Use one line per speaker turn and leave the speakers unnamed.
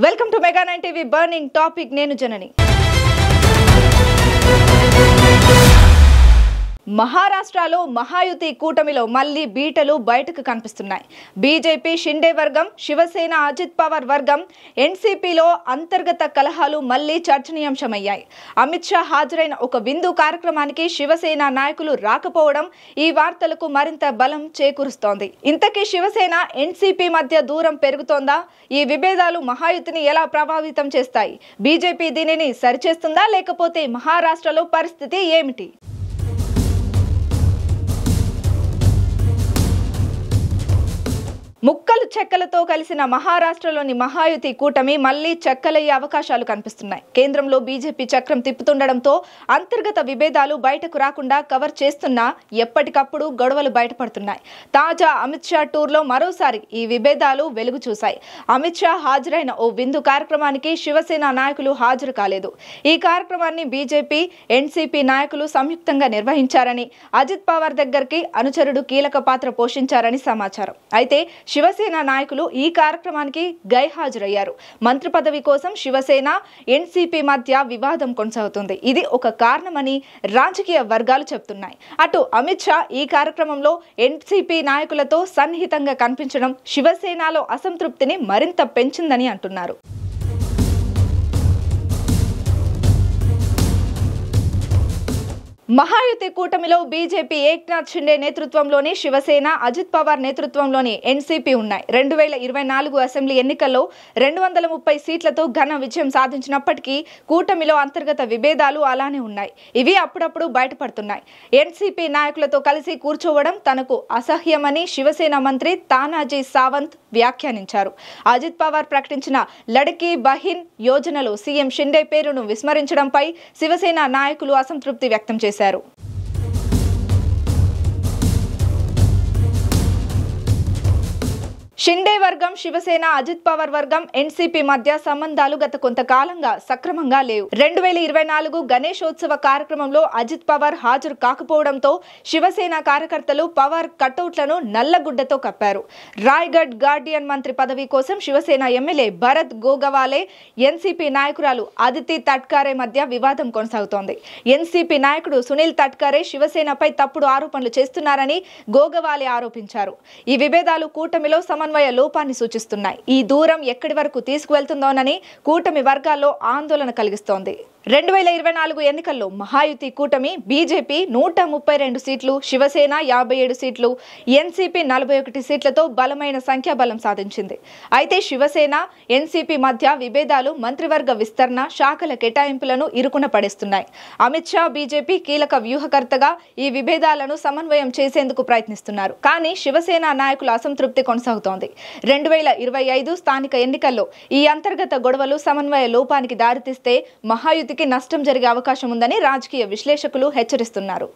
Welcome to mega 9 TV burning topic. నేను జనని. మహారాష్ట్రలో మహాయుతి కూటమిలో మళ్లీ బీటలు బయటకు కనిపిస్తున్నాయి. బీజేపీ షిండే వర్గం, శివసేన అజిత్ పవార్ వర్గం, ఎన్సీపీలో అంతర్గత కలహాలు మళ్లీ చర్చనీయాంశమయ్యాయి. అమిత్ షా హాజరైన ఒక విందు కార్యక్రమానికి శివసేన నాయకులు రాకపోవడం ఈ వార్తలకు మరింత బలం చేకూరుస్తోంది. ఇంతకీ శివసేన ఎన్సీపీ మధ్య దూరం పెరుగుతోందా? ఈ విభేదాలు మహాయుతిని ఎలా ప్రభావితం చేస్తాయి? బీజేపీ దీనిని సరిచేస్తుందా, లేకపోతే మహారాష్ట్రలో పరిస్థితి ఏమిటి? ముక్కలు చెక్కలతో కలిసిన మహారాష్ట్రలోని మహాయుతి కూటమి మళ్లీ చెక్కలయ్యే అవకాశాలు కనిపిస్తున్నాయి. కేంద్రంలో బీజేపీ చక్రం తిప్పుతుండడంతో అంతర్గత విభేదాలు బయటకు రాకుండా కవర్ చేస్తున్నా ఎప్పటికప్పుడు గొడవలు బయటపడుతున్నాయి. తాజా అమిత్ షా టూర్లో మరోసారి ఈ విభేదాలు వెలుగు చూశాయి. అమిత్ షా హాజరైన ఓ విందు కార్యక్రమానికి శివసేన నాయకులు హాజరు కాలేదు. ఈ కార్యక్రమాన్ని బీజేపీ, ఎన్సీపీ నాయకులు సంయుక్తంగా నిర్వహించారని, అజిత్ పవార్ దగ్గరికి అనుచరుడు కీలక పాత్ర పోషించారని సమాచారం. అయితే శివసేన నాయకులు ఈ కార్యక్రమానికి గైహాజరయ్యారు. మంత్రి పదవి కోసం శివసేన, ఎన్సీపీ మధ్య వివాదం కొనసాగుతుంది. ఇది ఒక కారణమని రాజకీయ వర్గాలు చెబుతున్నాయి. అటు అమిత్ షా ఈ కార్యక్రమంలో ఎన్సీపీ నాయకులతో సన్నిహితంగా కనిపించడం శివసేనలో అసంతృప్తిని మరింత పెంచిందని అంటున్నారు. మహాయుతి కూటమిలో బీజేపీ ఏక్నాథ్ షిండే నేతృత్వంలోని శివసేన, అజిత్ పవార్ నేతృత్వంలోని ఎన్సీపీ ఉన్నాయి. 2024 అసెంబ్లీ ఎన్నికల్లో 230 సీట్లతో ఘన విజయం సాధించినప్పటికీ కూటమిలో అంతర్గత విభేదాలు అలానే ఉన్నాయి. ఇవి అప్పుడప్పుడు బయటపడుతున్నాయి. ఎన్సీపీ నాయకులతో కలిసి కూర్చోవడం తనకు అసహ్యమని శివసేన మంత్రి తానాజీ సావంత్ వ్యాఖ్యానించారు. అజిత్ పవార్ ప్రకటించిన లడకీ బహిన్ యోజనలో సీఎం షిండే పేరును విస్మరించడంపై శివసేన నాయకులు అసంతృప్తి వ్యక్తం చేశారు. షిండే వర్గం, శివసేన, అజిత్ పవార్ వర్గం, ఎన్సీపీ మధ్య సంబంధాలు గత కొంతకాలంగా సక్రమంగా లేవు. 2024 గణేశోత్సవ కార్యక్రమంలో అజిత్ పవార్ హాజరు కాకపోవడంతో శివసేన కార్యకర్తలు పవార్ కటౌట్లను నల్లగుడ్డతో కప్పారు. రాయ్గఢ్ గార్డియన్ మంత్రి పదవి కోసం శివసేన ఎమ్మెల్యే భరత్ గోగవాలే, ఎన్సీపీ నాయకురాలు అదితి తట్కారే మధ్య వివాదం కొనసాగుతోంది. ఎన్సీపీ నాయకుడు సునీల్ తట్కారే శివసేనపై తప్పుడు ఆరోపణలు చేస్తున్నారని గోగవాలే ఆరోపించారు. ఈ విభేదాలు కూటమిలో సమన్వయ లోపాన్ని సూచిస్తున్నాయి. ఈ దూరం ఎక్కడి వరకు తీసుకువెళ్తుందోనని కూటమి వర్గాల్లో ఆందోళన కలిగిస్తోంది. 2024 ఎన్నికల్లో మహాయుతి కూటమి బీజేపీ 132 సీట్లు, శివసేన 57 సీట్లు, ఎన్సీపీ 41 సీట్లతో బలమైన సంఖ్యాబలం సాధించింది. అయితే శివసేన, ఎన్సీపీ మధ్య విభేదాలు మంత్రివర్గ విస్తరణ, శాఖల కేటాయింపులను ఇరుకున పడేస్తున్నాయి. అమిత్ షా బీజేపీ కీలక వ్యూహకర్తగా ఈ విభేదాలను సమన్వయం చేసేందుకు ప్రయత్నిస్తున్నారు. కానీ శివసేన నాయకుల అసంతృప్తి కొనసాగుతోంది. 2025 స్థానిక ఎన్నికల్లో ఈ అంతర్గత గొడవలు సమన్వయ లోపానికి దారితీస్తే మహాయుతి నష్టం జరిగే అవకాశం ఉందని రాజకీయ విశ్లేషకులు హెచ్చరిస్తున్నారు.